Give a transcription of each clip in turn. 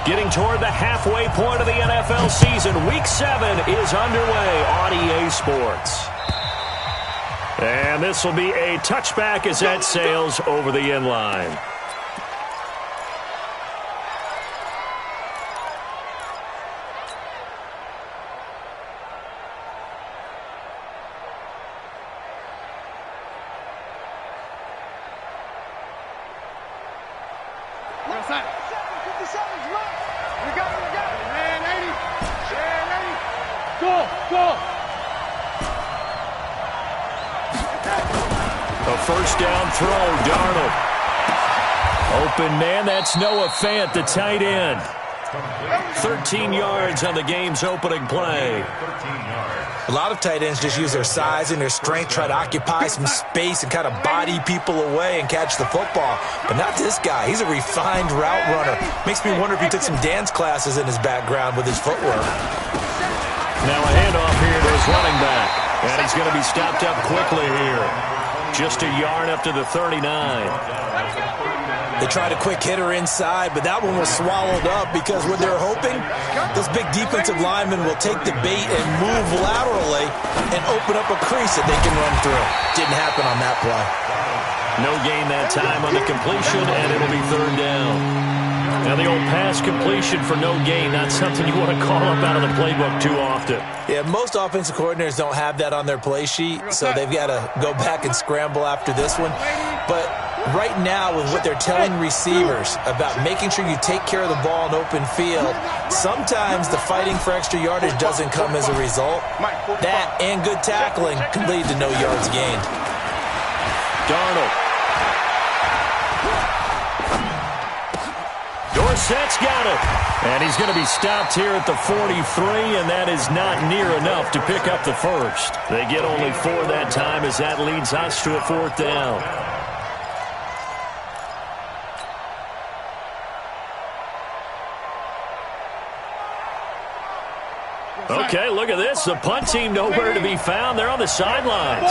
Getting toward the halfway point of the NFL season. Week 7 is underway on EA Sports. And this will be a touchback as that sails over the end line. First down throw, Darnold. Open man, that's Noah Fant, the tight end. 13 yards on the game's opening play. A lot of tight ends just use their size and their strength, try to occupy some space and kind of body people away and catch the football. But not this guy. He's a refined route runner. Makes me wonder if he took some dance classes in his background with his footwork. Now a handoff here to his running back. And he's going to be stopped up quickly here. Just a yard up to the 39. They tried a quick hitter inside, but that one was swallowed up because what they're hoping, this big defensive lineman will take the bait and move laterally and open up a crease that they can run through. Didn't happen on that play. No gain that time on the completion, and it'll be third down. Now, the old pass completion for no gain, not something you want to call up out of the playbook too often. Yeah, most offensive coordinators don't have that on their play sheet, so they've got to go back and scramble after this one. But right now, with what they're telling receivers about making sure you take care of the ball in open field, sometimes the fighting for extra yardage doesn't come as a result. That and good tackling can lead to no yards gained. Darnold. Dorsett's got it. And he's going to be stopped here at the 43, and that is not near enough to pick up the first. They get only 4 that time as that leads us to a fourth down. Okay, look at this. The punt team nowhere to be found. They're on the sidelines.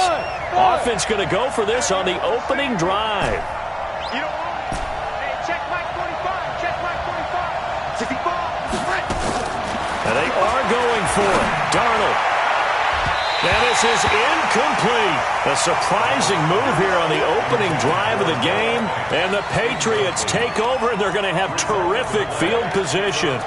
Offense going to go for this on the opening drive. And they are going for it. Darnold. And this is incomplete. A surprising move here on the opening drive of the game. And the Patriots take over, and they're going to have terrific field position.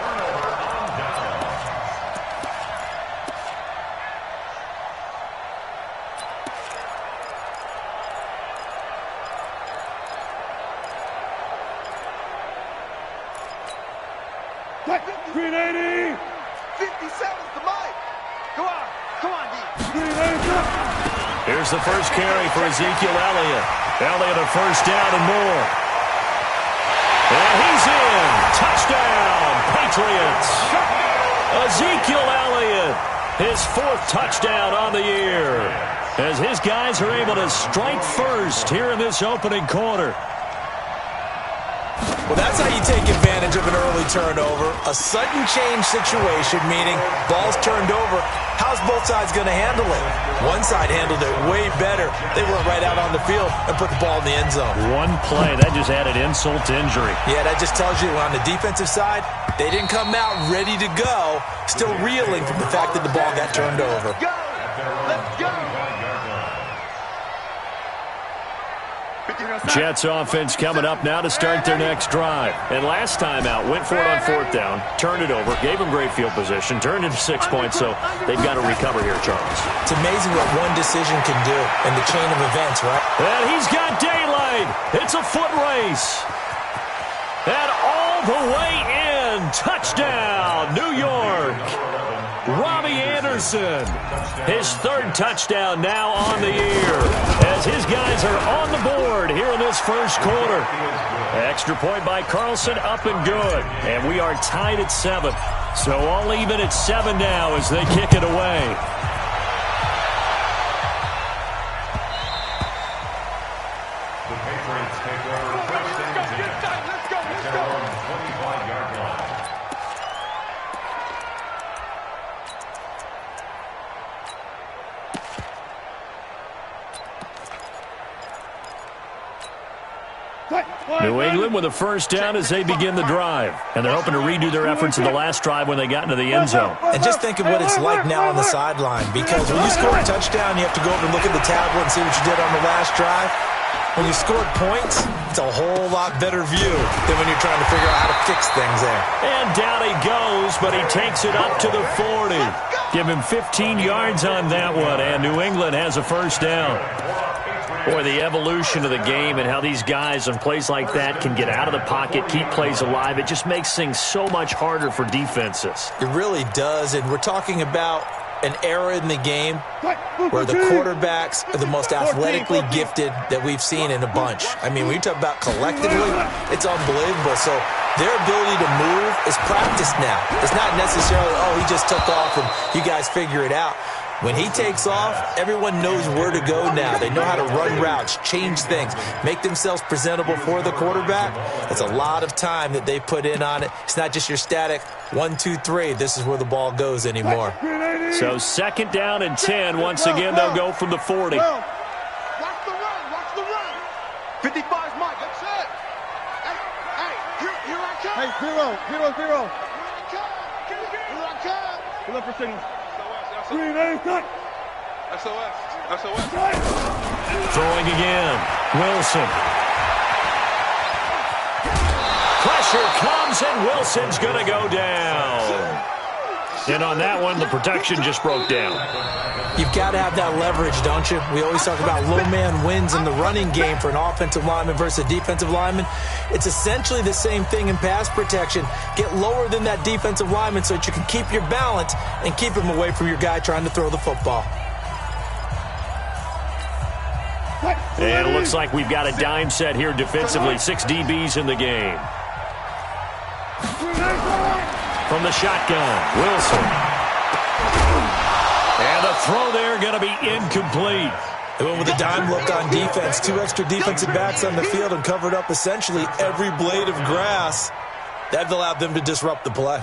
Here's the first carry for Ezekiel Elliott. Elliott a first down and more. And he's in. Touchdown, Patriots. Ezekiel Elliott, his 4th touchdown on the year, as his guys are able to strike first here in this opening quarter. Well, that's how you take advantage of an early turnover. A sudden change situation, meaning ball's turned over. How's both sides going to handle it? One side handled it way better. They went right out on the field and put the ball in the end zone. One play, that just added insult to injury. Yeah, that just tells you on the defensive side, they didn't come out ready to go, still reeling from the fact that the ball got turned over. Let's go! Jets offense coming up now to start their next drive. And last time out, went for it on 4th down, turned it over, gave them great field position, turned into 6 points, so they've got to recover here, Charles. It's amazing what one decision can do in the chain of events, right? And he's got daylight. It's a foot race. And all the way in. Touchdown, New York. Robbie Anderson, his 3rd touchdown now on the year, as his guys are on the board here in this first quarter. Extra point by Carlson, up and good. And we are tied at 7. So all even at 7 now as they kick it away. The Patriots take over first and 10 at their own 25-yard line. New England with a first down as they begin the drive. And they're hoping to redo their efforts in the last drive when they got into the end zone. And just think of what it's like now on the sideline, because when you score a touchdown, you have to go over and look at the tablet and see what you did on the last drive. When you scored points, it's a whole lot better view than when you're trying to figure out how to fix things there. And down he goes, but he takes it up to the 40. Give him 15 yards on that one, and New England has a first down. Boy, the evolution of the game and how these guys on plays like that can get out of the pocket, keep plays alive, it just makes things so much harder for defenses. It really does, and we're talking about an era in the game where the quarterbacks are the most athletically gifted that we've seen in a bunch. I mean, when you talk about collectively, it's unbelievable. So their ability to move is practiced now. It's not necessarily, oh, he just took off and you guys figure it out. When he takes off, everyone knows where to go now. They know how to run routes, change things, make themselves presentable for the quarterback. That's a lot of time that they put in on it. It's not just your static 1, 2, 3. This is where the ball goes anymore. So second down and 10. Once again, they'll go from the 40. Watch the run. Watch the run. 55's Mike. That's it. Hey, here I come. Hey, 0. Here I come. Look for signals. Green, cut. SOS. Throwing again. Wilson. Pressure comes, and Wilson's going to go down. And on that one, the protection just broke down. You've got to have that leverage, don't you? We always talk about low man wins in the running game for an offensive lineman versus a defensive lineman. It's essentially the same thing in pass protection. Get lower than that defensive lineman so that you can keep your balance and keep him away from your guy trying to throw the football. And it looks like we've got a dime set here defensively. 6 DBs in the game. From the shotgun, Wilson. And the throw there going to be incomplete. They went with a dime look on defense. 2 extra defensive backs on the field and covered up essentially every blade of grass. That allowed them to disrupt the play.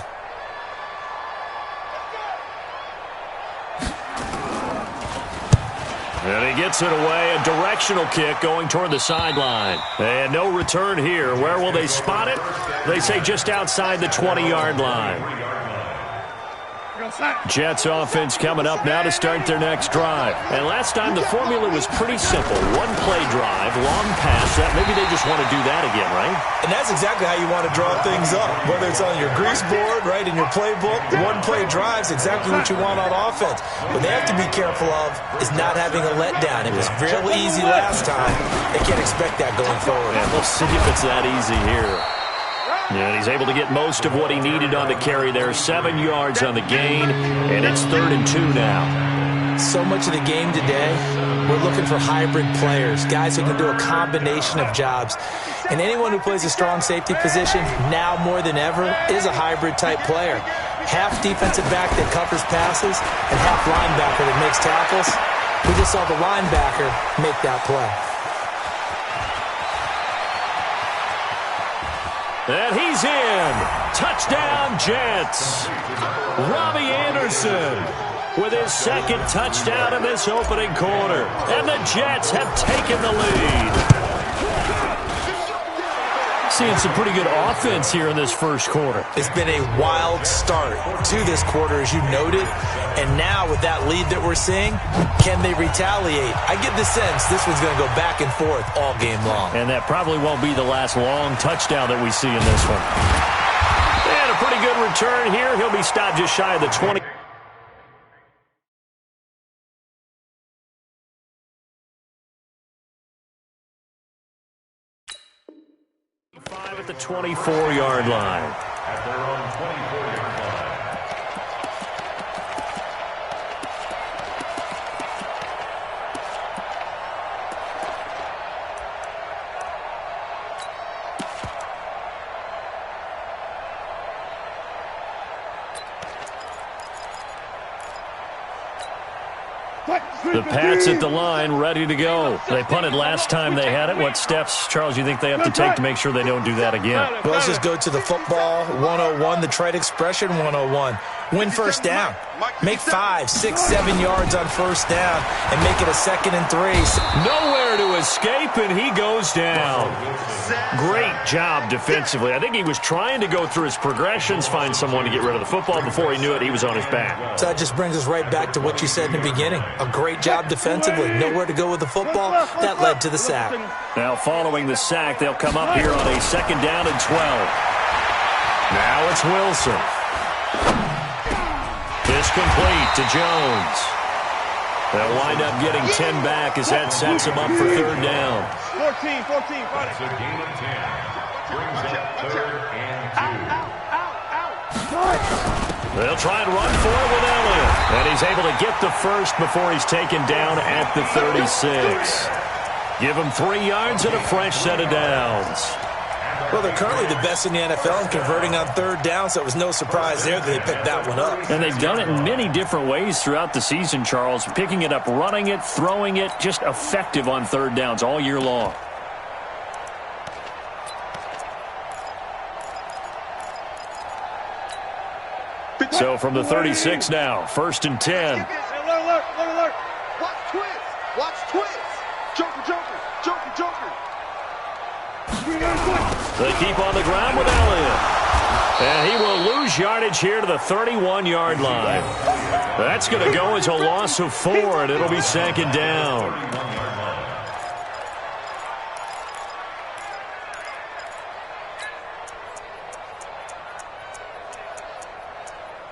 And he gets it away. A directional kick going toward the sideline. And no return here. Where will they spot it? They say just outside the 20-yard line. Jets offense coming up now to start their next drive. And last time the formula was pretty simple. 1-play drive, long pass. Maybe they just want to do that again, right? And that's exactly how you want to draw things up. Whether it's on your grease board, right, in your playbook, 1-play drive's exactly what you want on offense. What they have to be careful of is not having a letdown. It was real easy last time. They can't expect that going forward. And we'll see if it's that easy here. And he's able to get most of what he needed on the carry there. 7 yards on the gain, and it's 3rd and 2 now. So much of the game today, we're looking for hybrid players, guys who can do a combination of jobs. And anyone who plays a strong safety position, now more than ever, is a hybrid-type player. Half defensive back that covers passes and half linebacker that makes tackles. We just saw the linebacker make that play. And he's in. Touchdown, Jets. Robbie Anderson with his 2nd touchdown in this opening quarter. And the Jets have taken the lead. Seeing some pretty good offense here in this first quarter. It's been a wild start to this quarter, as you noted. And now with that lead that we're seeing, can they retaliate? I get the sense this one's going to go back and forth all game long. And that probably won't be the last long touchdown that we see in this one. And a pretty good return here. He'll be stopped just shy of the 20. At the 24-yard line. At their own 24-yard line. The Pats at the line, ready to go. They punted last time they had it. What steps, Charles, you think they have to take to make sure they don't do that again? Well, let's just go to the football 101, the trade expression 101. Win first down. Make 5, 6, 7 yards on first down and make it a 2nd and 3. Nowhere there to escape, and he goes down. Great job defensively. I think he was trying to go through his progressions, find someone to get rid of the football. Before he knew it, he was on his back. So that just brings us right back to what you said in the beginning. A great job defensively. Nowhere to go with the football. That led to the sack. Now, following the sack, they'll come up here on a 2nd down and 12. Now it's Wilson. It's complete to Jones. They'll wind up getting 10 back as that sets him up for 3rd down. 14, That's a gain of 10. Brings up 3rd and 2. They'll try and run for it with Elliott. And he's able to get the first before he's taken down at the 36. Give him 3 yards and a fresh set of downs. Well, they're currently the best in the NFL in converting on 3rd down, so it was no surprise there that they picked that one up. And they've done it in many different ways throughout the season, Charles. Picking it up, running it, throwing it, just effective on 3rd downs all year long. So from the 36 now, 1st and 10. Alert. Watch twist. Watch twist. Joker. They keep on the ground with Elliott. And he will lose yardage here to the 31-yard line. That's going to go as a loss of 4, and it'll be 2nd down.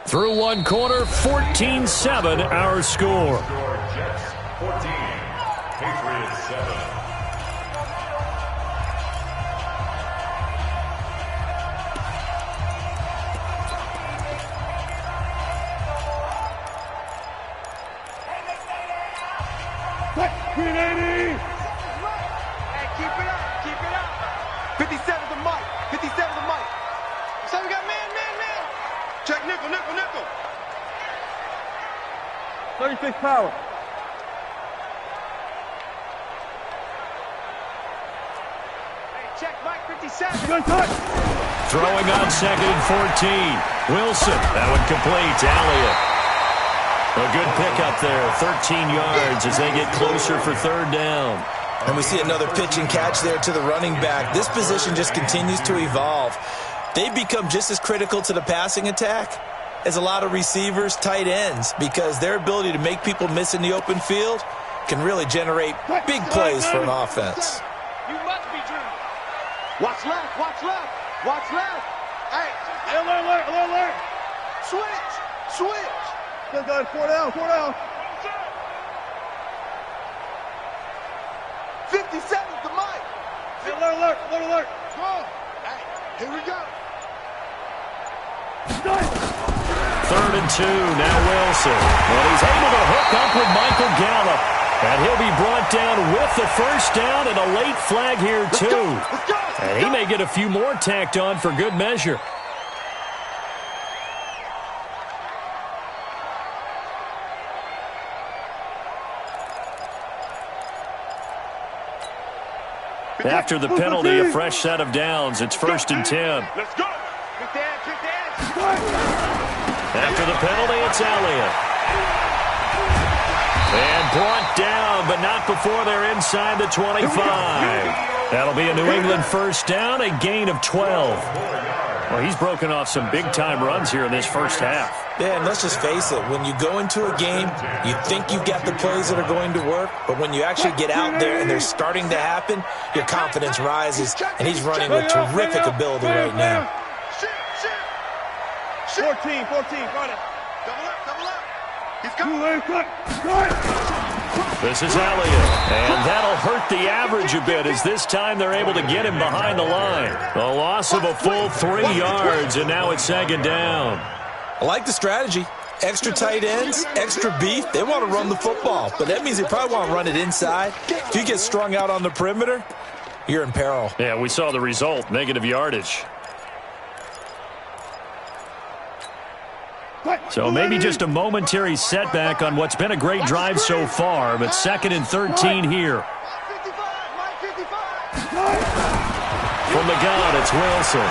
Through one quarter, 14-7 our score. Jets 14, Patriots 7. Hey, keep it up. 57 to Mike. So we got man. Check nickel. 36 power. Hey, check Mike 57. Good touch. Throwing on 2nd and 14. Wilson, that one complete to Elliott. A good pickup there, 13 yards as they get closer for 3rd down. And we see another pitch and catch there to the running back. This position just continues to evolve. They've become just as critical to the passing attack as a lot of receivers, tight ends, because their ability to make people miss in the open field can really generate big plays for an offense. You must be dreaming. Watch left. Hey, Alert. switch. Good guys, 4 down. 57 to Mike. Alert. Come on. Hey, here we go. 3rd and 2, now Wilson. And he's able to hook up with Michael Gallup. And he'll be brought down with the 1st down and a late flag here, too. And he may get a few more tacked on for good measure. After the penalty, a fresh set of downs. It's 1st and 10. Let's go. Quick dance. After the penalty, it's Elliott. And brought down, but not before they're inside the 25. That'll be a New England 1st down, a gain of 12. Well, he's broken off some big-time runs here in this 1st half. Yeah, and let's just face it. When you go into a game, you think you've got the plays that are going to work, but when you actually get out there and they're starting to happen, your confidence rises, and he's running with terrific ability right now. 14, got it. Double up. He's coming. This is Elliott, and that'll hurt the average a bit as this time they're able to get him behind the line. A loss of a full 3 yards, and now it's 2nd down. I like the strategy. Extra tight ends, extra beef. They want to run the football, but that means they probably want to run it inside. If you get strung out on the perimeter, you're in peril. Yeah, we saw the result, negative yardage. So maybe just a momentary setback on what's been a great drive so far, but 2nd and 13 here. From the gun, it's Wilson.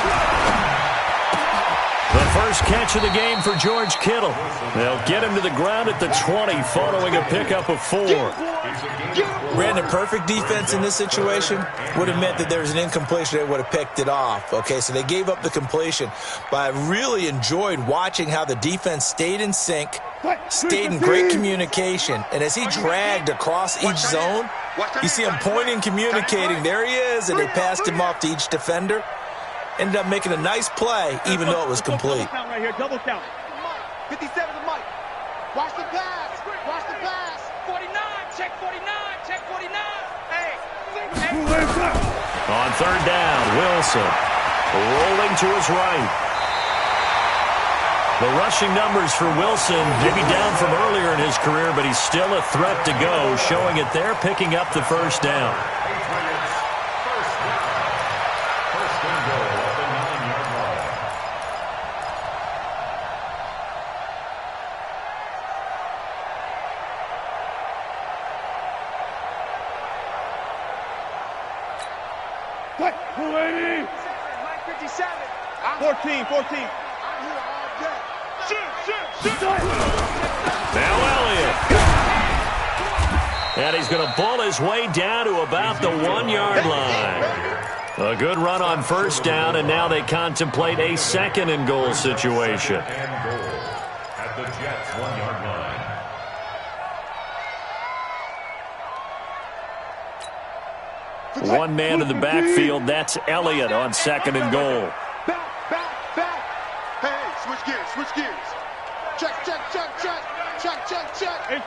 The first catch of the game for George Kittle. They'll get him to the ground at the 20 following a pickup of 4. Brandon, perfect defense in this situation would have meant that there was an incompletion. They would have picked it off. Okay, so they gave up the completion. But I really enjoyed watching how the defense stayed in sync, stayed in great communication. And as he dragged across each zone, you see him pointing, communicating. There he is, and they passed him off to each defender. Ended up making a nice play, even though it was complete. Double count right here, double count. 57 to Mike. Watch the pass. Watch the pass. 49, check 49, check 49. Hey. On third down, Wilson rolling to his right. The rushing numbers for Wilson maybe down from earlier in his career, but he's still a threat to go, showing it there, picking up the first down. What? 280. Mike 57. 14, 14. I'm here all day. Shoot. Now Elliott. And he's going to bull his way down to about the 1-yard line. A good run on first down, and now they contemplate a second and goal situation. And goal at the Jets' 1-yard line. One man in the backfield, that's Elliott on second and goal. Back. Hey, switch gears. Check. 18,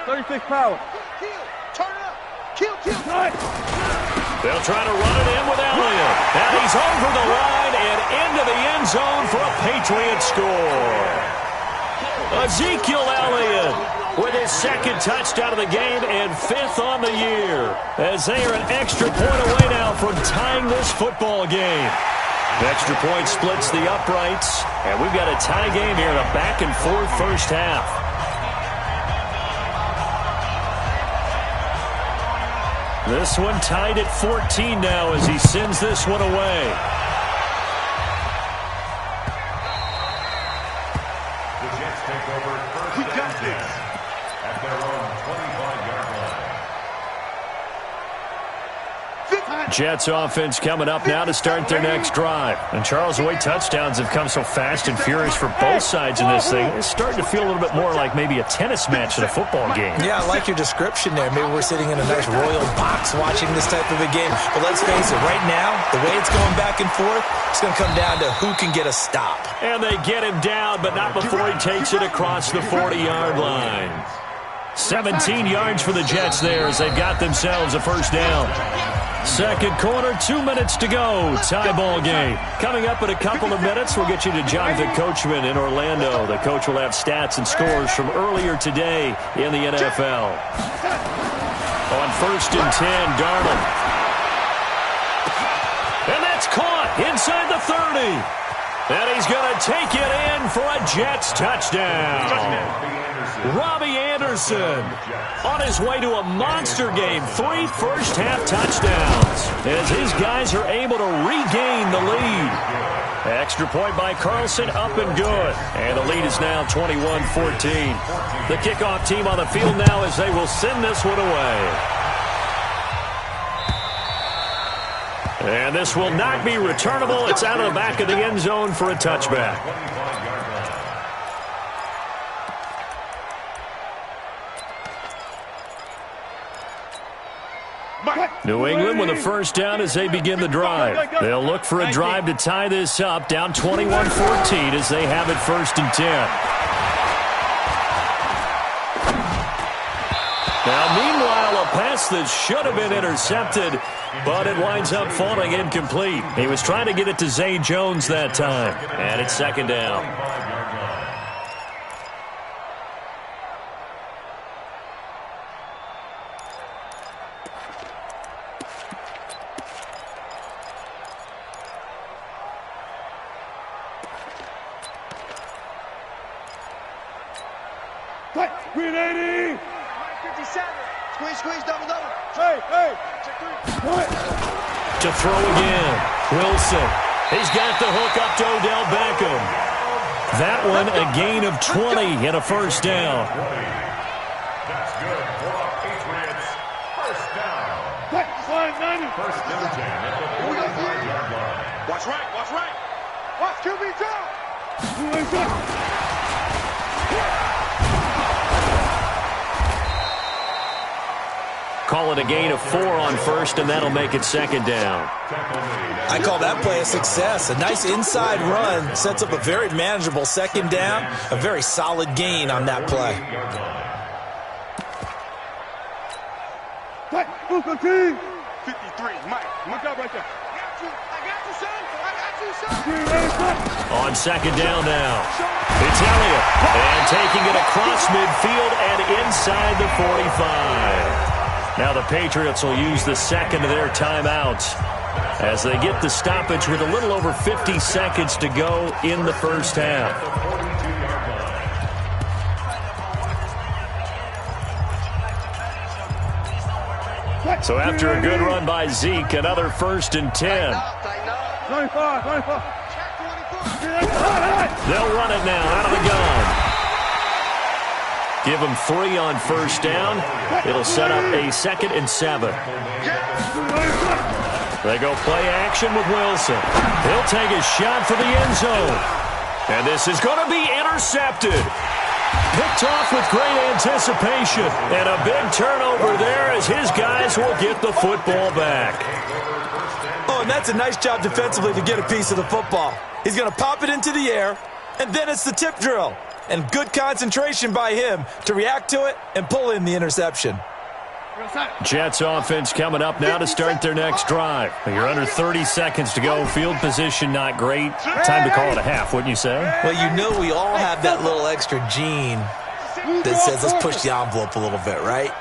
36 power. Kill. Turn it up. Kill. They'll try to run it in with Elliott. And he's over the line and into the end zone for a Patriot score. Ezekiel Elliott with his second touchdown of the game and 5th on the year, as they are an extra point away now from tying this football game. Extra point splits the uprights, and we've got a tie game here in a back-and-forth first half. This one tied at 14 now as he sends this one away. The Jets take over first and 10 at their own 25-yard line. Jets offense coming up now to start their next drive. And Charles, the way touchdowns have come so fast and furious for both sides in this thing, it's starting to feel a little bit more like maybe a tennis match in a football game. Yeah, I like your description there. Maybe we're sitting in a nice royal box watching this type of a game. But let's face it, right now, the way it's going back and forth, it's going to come down to who can get a stop. And they get him down, but not before he takes it across the 40-yard line. 17 yards for the Jets there as they've got themselves a first down. Second quarter, 2 minutes to go. Tie ball game. Coming up in a couple of minutes, we'll get you to Jonathan Coachman in Orlando. The coach will have stats and scores from earlier today in the NFL. On first and 10, Darnold. And that's caught inside the 30. And he's going to take it in for a Jets touchdown. Robbie Anderson on his way to a monster game. 3 first-half touchdowns as his guys are able to regain the lead. Extra point by Carlson, up and good. And the lead is now 21-14. The kickoff team on the field now as they will send this one away. And this will not be returnable. It's out of the back of the end zone for a touchback. New England with a first down as they begin the drive. They'll look for a drive to tie this up, down 21-14 as they have it first and 10. Now, meanwhile, a pass that should have been intercepted, but it winds up falling incomplete. He was trying to get it to Zay Jones that time, and it's second down. Green 80. 57. Squeeze, double. Hey. To throw again, Wilson. He's got the hook up to Odell Beckham. That one a gain of 20 and a first down. That's good for the Patriots. First down. First down at the 45-yard line. Watch right, watch right. Watch QB jump. Call it a gain of 4 on first, and that'll make it second down. I call that play a success. A nice inside run sets up a very manageable second down. A very solid gain on that play. 53, Mike. look up right there. I got you, son. I got you, son. On second down now, it's Elliott. And taking it across midfield and inside the 45. Now the Patriots will use the second of their timeouts as they get the stoppage with a little over 50 seconds to go in the first half. So after a good run by Zeke, another 1st and 10. 25. They'll run it now out of the gun. Give them 3 on first down. It'll set up a 2nd and 7. They go play action with Wilson. He'll take a shot for the end zone. And this is going to be intercepted. Picked off with great anticipation. And a big turnover there as his guys will get the football back. Oh, and that's a nice job defensively to get a piece of the football. He's going to pop it into the air, and then it's the tip drill. And good concentration by him to react to it and pull in the interception. Jets offense coming up now to start their next drive. You're under 30 seconds to go. Field position not great. Time to call it a half, wouldn't you say? Well, you know we all have that little extra gene that says let's push the envelope a little bit, right?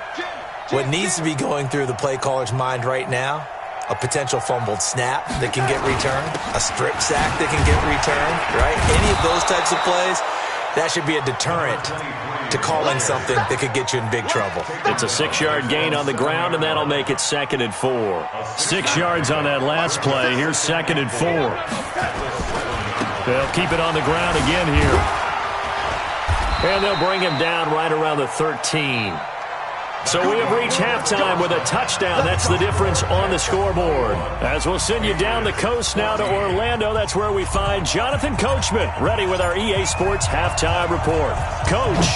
What needs to be going through the play caller's mind right now, a potential fumbled snap that can get returned, a strip sack that can get returned, right? Any of those types of plays, that should be a deterrent to calling something that could get you in big trouble. It's a 6-yard gain on the ground, and that'll make it 2nd and 4. 6 yards on that last play. Here's 2nd and 4. They'll keep it on the ground again here. And they'll bring him down right around the 13. So we have reached halftime with a touchdown. That's the difference on the scoreboard. As we'll send you down the coast now to Orlando, that's where we find Jonathan Coachman, ready with our EA Sports halftime report. Coach.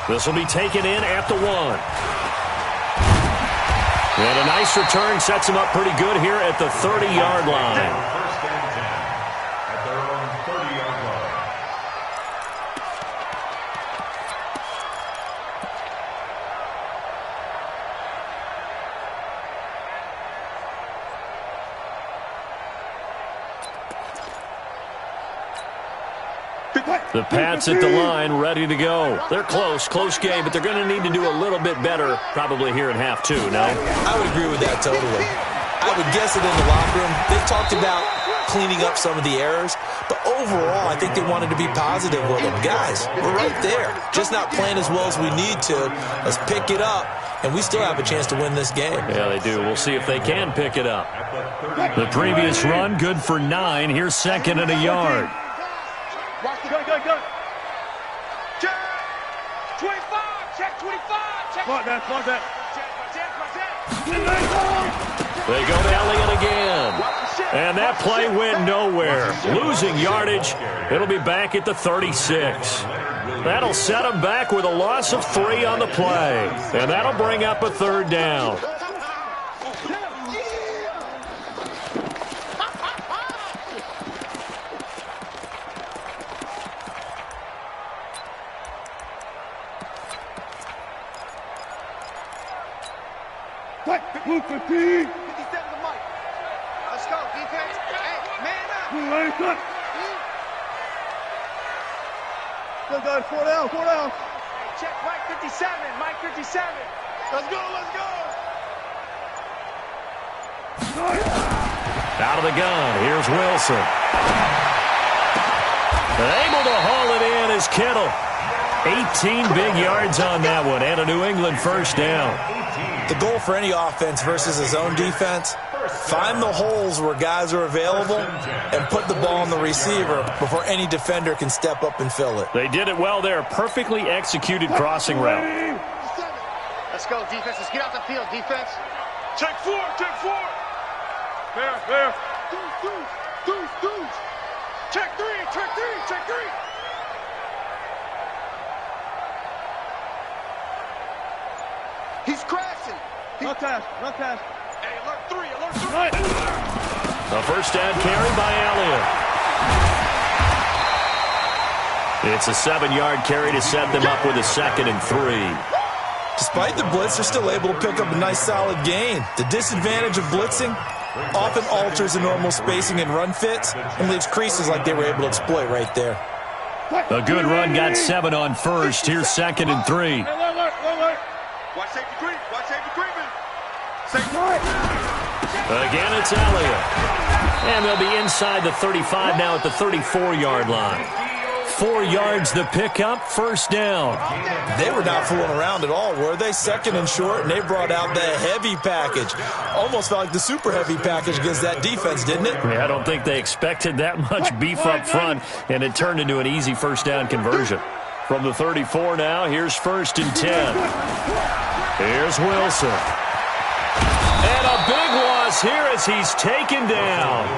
This will be taken in at the 1. And a nice return sets him up pretty good here at the 30-yard line. First and 10 at their own 30-yard line. The Pats at the line, ready to go. They're close game, but they're going to need to do a little bit better probably here in half 2, no? I would agree with that totally. I would guess it in the locker room. They've talked about cleaning up some of the errors, but overall, I think they wanted to be positive with them. Guys, we're right there. Just not playing as well as we need to. Let's pick it up, and we still have a chance to win this game. Yeah, they do. We'll see if they can pick it up. The previous run, good for 9. Here's 2nd and a yard. Go. Check 25. Check 25. Check. Fuck that. They go to Elliott again. And that play went nowhere. Losing yardage. It'll be back at the 36. That'll set them back with a loss of 3 on the play. And that'll bring up a 3rd down. Move 15. 57 to Mike. Let's go, defense. Hey, man up. Go, guys, 4 down. Hey, check Mike 57. Mike 57. Let's go. Out of the gun, here's Wilson. Able to haul it in is Kittle. 18 big yards on that one, and a New England first down. The goal for any offense versus his own defense Find the holes where guys are available and put the ball on the receiver before any defender can step up and fill it. They did it well there. Perfectly executed crossing route. Let's go, defense. Let's get out the field, defense. Check four, check four. There. Deuce. Check three, check three. He's crashing. No pass. Hey, alert three. Right. A first down carry by Elliott. It's a 7-yard carry to set them up with a 2nd and 3. Despite the blitz, they're still able to pick up a nice solid gain. The disadvantage of blitzing often alters the normal spacing and run fits and leaves creases like they were able to exploit right there. A good run got 7 on first. Here's 2nd and 3. Watch safety creep. Safety. Again, it's Elliott. And they'll be inside the 35 now at the 34-yard line. 4 yards the pickup, first down. They were not fooling around at all, were they? 2nd and short, and they brought out the heavy package. Almost felt like the super heavy package against that defense, didn't it? Yeah, I don't think they expected that much beef up front, and it turned into an easy first down conversion. From the 34 now, here's 1st and 10. Here's Wilson. And a big loss here as he's taken down.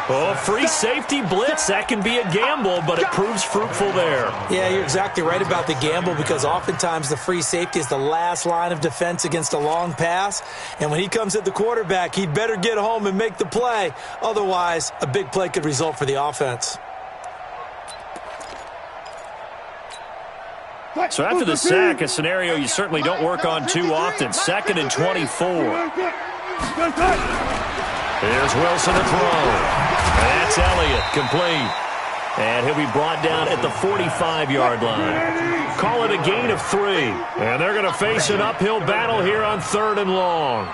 Oh, free safety blitz, that can be a gamble, but it proves fruitful there. Yeah, you're exactly right about the gamble because oftentimes the free safety is the last line of defense against a long pass. And when he comes at the quarterback, he'd better get home and make the play. Otherwise, a big play could result for the offense. So after the sack, a scenario you certainly don't work on too often. 2nd and 24. Here's Wilson to throw. That's Elliott, complete. And he'll be brought down at the 45-yard line. Call it a gain of 3. And they're going to face an uphill battle here on 3rd and long.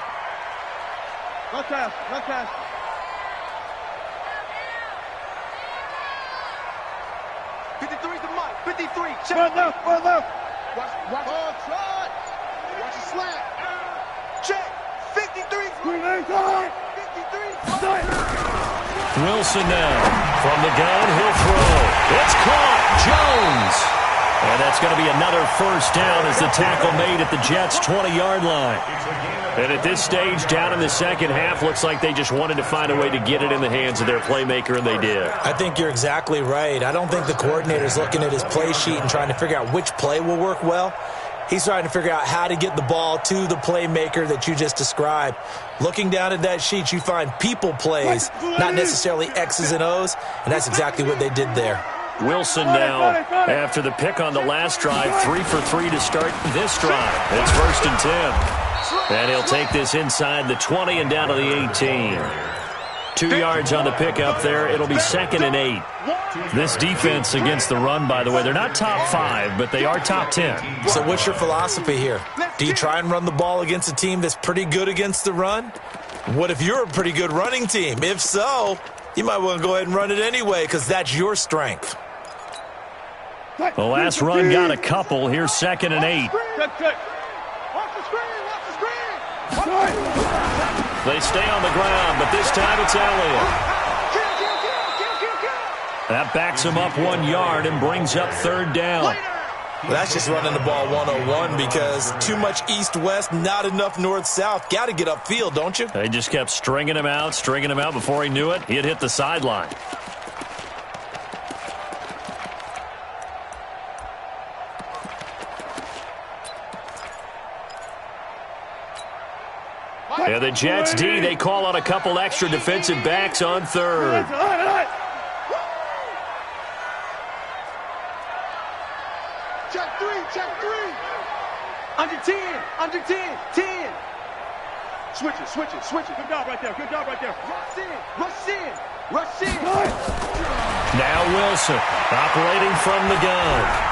No pass. 53's the mic. 53. Check. One left. Watch the slant. Check. 53. 53. Wilson now. From the gun, he'll throw. It's caught. Jones. And that's going to be another first down as the tackle made at the Jets' 20-yard line. And at this stage, down in the second half, looks like they just wanted to find a way to get it in the hands of their playmaker, and they did. I think you're exactly right. I don't think the coordinator's looking at his play sheet and trying to figure out which play will work well. He's trying to figure out how to get the ball to the playmaker that you just described. Looking down at that sheet, you find people plays, not necessarily X's and O's, and that's exactly what they did there. Wilson now, after the pick on the last drive, 3 for 3 to start this drive. It's 1st and 10. And he'll take this inside the 20 and down to the 18. 2 yards on the pickup there. It'll be 2nd and 8. This defense against the run, by the way, they're not top 5, but they are top 10. So what's your philosophy here? Do you try and run the ball against a team that's pretty good against the run? What if you're a pretty good running team? If so, you might want to go ahead and run it anyway because that's your strength. The last run got a couple. Here's 2nd and 8. Check. They stay on the ground, but this time it's Elliott. That backs him up 1 yard and brings up 3rd down. Well, that's just running the ball 101 because too much east-west, not enough north-south. Got to get upfield, don't you? They just kept stringing him out. Before he knew it, he had hit the sideline. Yeah, the Jets D, they call out a couple extra defensive backs on 3rd. Check three. Under 10. 10. Switch it. Good job right there. Rush in. Now Wilson operating from the gun.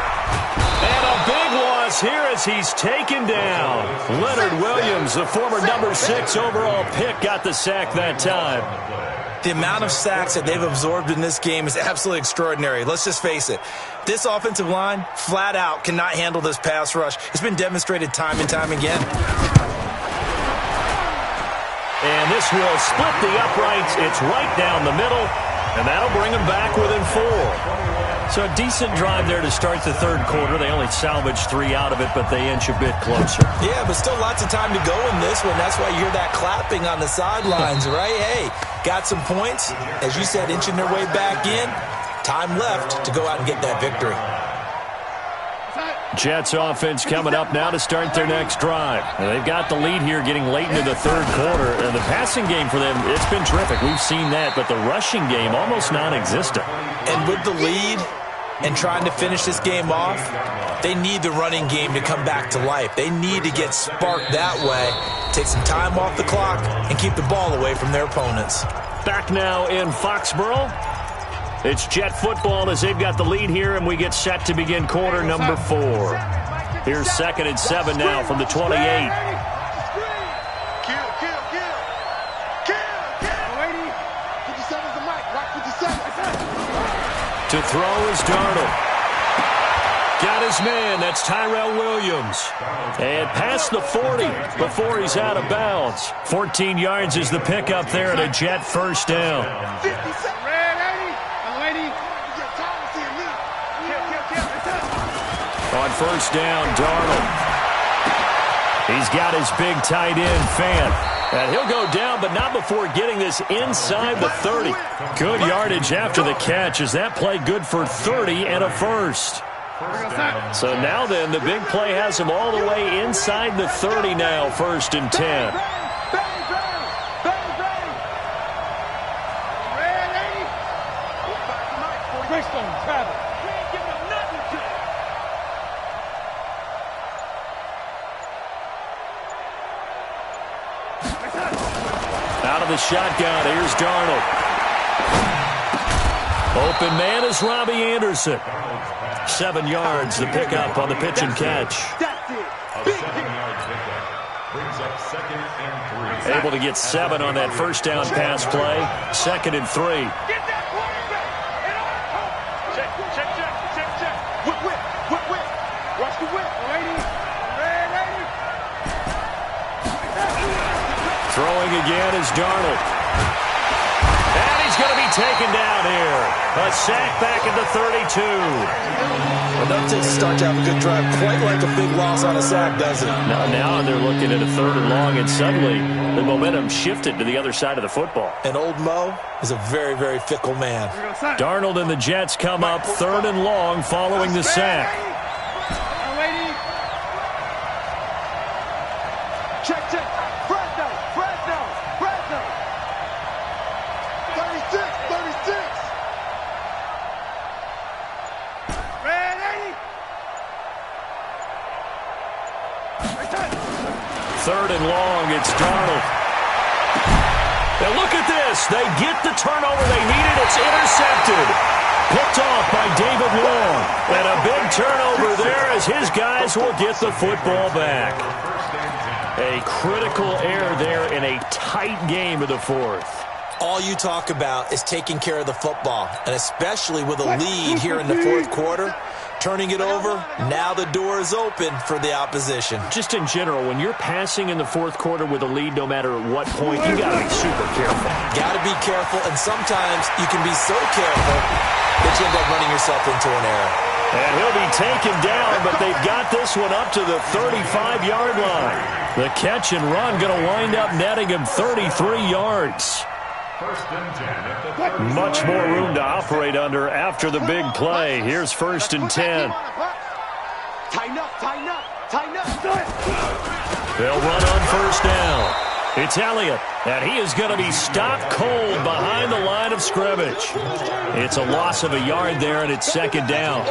And a big loss here as he's taken down. Leonard Williams, the former number 6 overall pick, got the sack that time. The amount of sacks that they've absorbed in this game is absolutely extraordinary. Let's just face it. This offensive line, flat out, cannot handle this pass rush. It's been demonstrated time and time again. And this will split the uprights. It's right down the middle, and that'll bring them back within 4. So a decent drive there to start the third quarter. They only salvaged 3 out of it, but they inch a bit closer. Yeah, but still lots of time to go in this one. That's why you hear that clapping on the sidelines, right? Hey, got some points. As you said, inching their way back in. Time left to go out and get that victory. Jets offense coming up now to start their next drive. And they've got the lead here getting late into the third quarter. And the passing game for them, it's been terrific. We've seen that, but the rushing game almost non-existent. And with the lead and trying to finish this game off, they need the running game to come back to life. They need to get sparked that way, take some time off the clock, and keep the ball away from their opponents. Back now in Foxborough. It's Jet football as they've got the lead here, and we get set to begin quarter number 4. Here's 2nd and 7 now from the 28. To throw is Darnold. Got his man. That's Tyrell Williams. And past the 40 before he's out of bounds. 14 yards is the pickup there and a Jet first down. On first down, Darnold. He's got his big tight end, Fant. And he'll go down, but not before getting this inside the 30. Good yardage after the catch. Is that play good for 30 and a first? So now then, the big play has him all the way inside the 30 now, 1st and 10. Out of the shotgun, here's Darnold. Open man is Robbie Anderson. 7 yards, the pickup on the pitch and catch. Able to get 7 on that first down pass play. 2nd and 3. Watch the whip. Throwing again is Darnold. And he's going to be taken down here. A sack back at the 32. Well, doesn't start to have a good drive quite like a big loss on a sack, does it? Now they're looking at a 3rd and long, and suddenly the momentum shifted to the other side of the football. And old Mo is a very, very fickle man. Darnold and the Jets come up 3rd and long following the sack. Check. Fresno. 36. Ready? 3rd and long, it's Darnold. Now look at this. They get the turnover they needed. It's intercepted. Picked off by David Long. And a big turnover there as his guys will get the football back. A critical error there in a tight game of the 4th. All you talk about is taking care of the football, and especially with a lead here in the 4th quarter, turning it over, now the door is open for the opposition. Just in general, when you're passing in the 4th quarter with a lead, no matter at what point, you got to be super careful. Got to be careful, and sometimes you can be so careful that you end up running yourself into an error. And he'll be taken down, but they've got this one up to the 35-yard line. The catch and run going to wind up netting him 33 yards. Much more room to operate under after the big play. Here's 1st and 10. Tighten up. They'll run on first down. It's Elliott, and he is going to be stopped cold behind the line of scrimmage. It's a loss of a yard there, and it's 2nd down.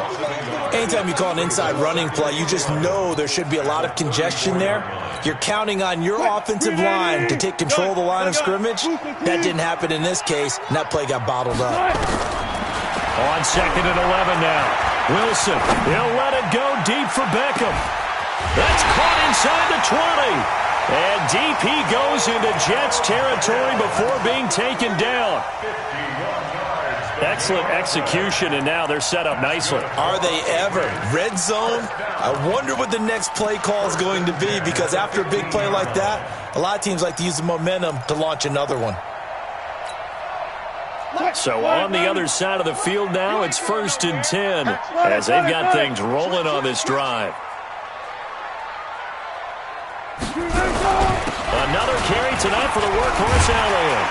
Anytime you call an inside running play, you just know there should be a lot of congestion there. You're counting on your offensive line to take control of the line of scrimmage. That didn't happen in this case, and that play got bottled up. On 2nd and 11 now. Wilson, he'll let it go deep for Beckham. That's caught inside the 20. And DP goes into Jets territory before being taken down. Excellent execution, and now they're set up nicely. Are they ever? Red zone? I wonder what the next play call is going to be, because after a big play like that, a lot of teams like to use the momentum to launch another one. So on the other side of the field now, it's 1st and 10 as they've got things rolling on this drive. Another carry tonight for the workhorse Elliott.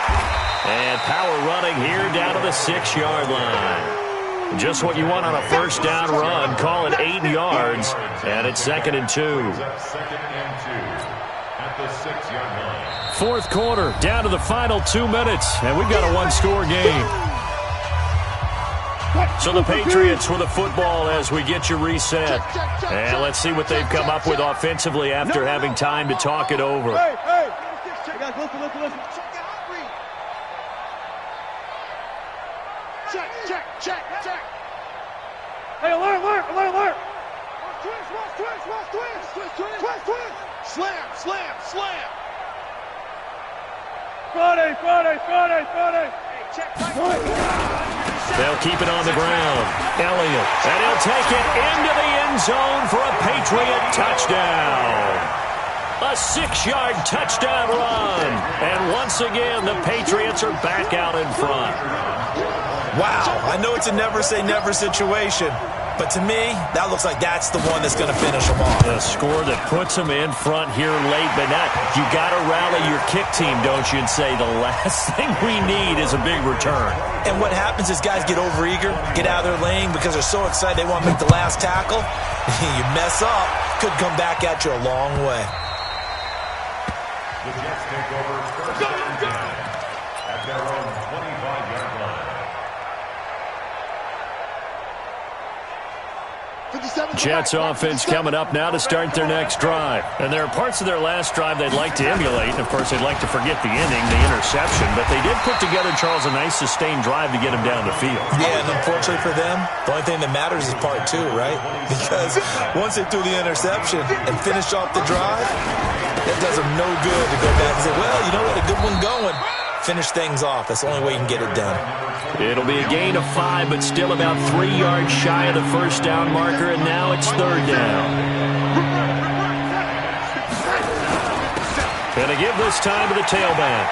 And power running here down to the 6-yard line. Just what you want on a first down run. Call it 8 yards, and it's 2nd and 2. At the 6-yard line. Fourth quarter, down to the final 2 minutes, and we've got a one-score game. So the Patriots with the football as we get you reset. And let's see what they've come up with offensively after having time to talk it over. Hey, guys, listen. Check. Hey, alert. Watch twist. Slam. Friday. Hey, check. They'll keep it on the ground. Elliott, and he'll take it into the end zone for a Patriot touchdown. A 6-yard touchdown run. And once again, the Patriots are back out in front. Wow, I know it's a never-say-never situation, but to me, that looks like that's the one that's going to finish them off. A score that puts them in front here late, but not. You got to rally your kick team, don't you, and say the last thing we need is a big return. And what happens is guys get overeager, get out of their lane because they're so excited they want to make the last tackle. You mess up, could come back at you a long way. The Jets take over first and 10 at their own 25-yard line. Jets offense coming up now to start their next drive. And there are parts of their last drive they'd like to emulate. And, of course, they'd like to forget the inning, the interception. But they did put together, Charles, a nice sustained drive to get him down the field. Yeah, and unfortunately for them, the only thing that matters is part 2, right? Because once they threw the interception and finished off the drive, that does them no good to go back and say, well, you know what, a good one going. Finish things off. That's the only way you can get it done. It'll be a gain of 5, but still about 3 yards shy of the first down marker, and now it's 3rd down. And they give this time to the tailback.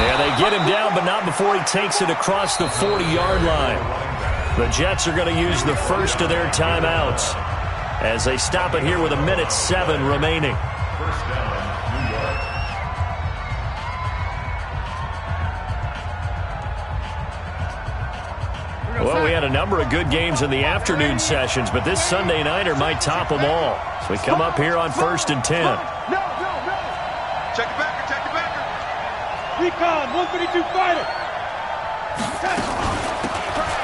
And they get him down, but not before he takes it across the 40-yard line. The Jets are going to use the first of their timeouts as they stop it here with 1:07 remaining. First down, New York. Well, we had a number of good games in the afternoon sessions, but this Sunday nighter might top them all. So we come up here on 1st and 10. No. Check it back. Recon, 152 fighter.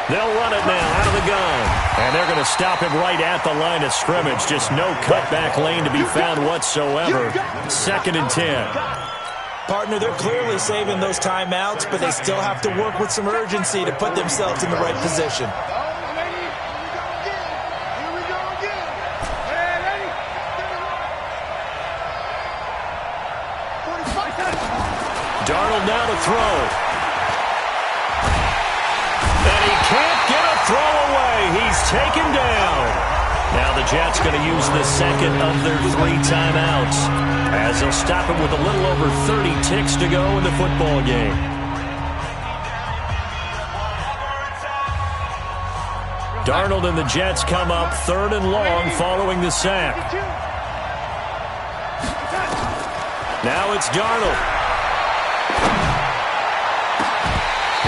They'll run it now out of the gun. And they're going to stop him right at the line of scrimmage. Just no cutback lane to be found whatsoever. 2nd and 10. Partner, they're clearly saving those timeouts, but they still have to work with some urgency to put themselves in the right position. Darnold now to throw. And he can't get a throw away. He's taken down. Now the Jets going to use the second of their 3 timeouts as they'll stop him with a little over 30 ticks to go in the football game. Darnold and the Jets come up 3rd and long following the sack. Now it's Darnold.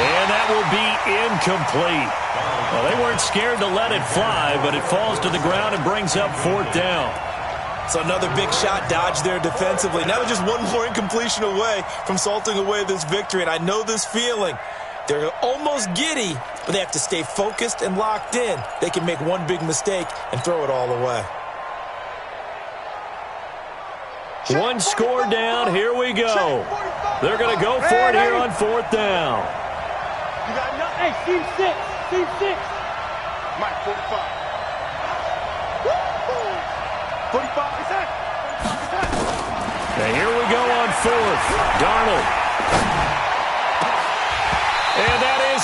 And that will be incomplete. Well, they weren't scared to let it fly, but it falls to the ground and brings up 4th down. So another big shot dodged there defensively. Now just one more incompletion away from salting away this victory. And I know this feeling. They're almost giddy, but they have to stay focused and locked in. They can make one big mistake and throw it all away. One score down. Here we go. They're going to go for it here on 4th down. You got nothing. Hey, team 6. Mike, 45. 45. And here we go on 4th. Darnold. And that is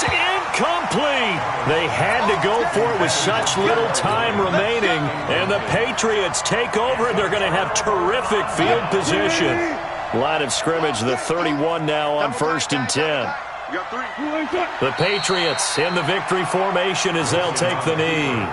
complete. They had to go for it with such little time remaining, and the Patriots take over, and they're going to have terrific field position. Line of scrimmage, the 31 now on 1st and 10. The Patriots in the victory formation as they'll take the knee.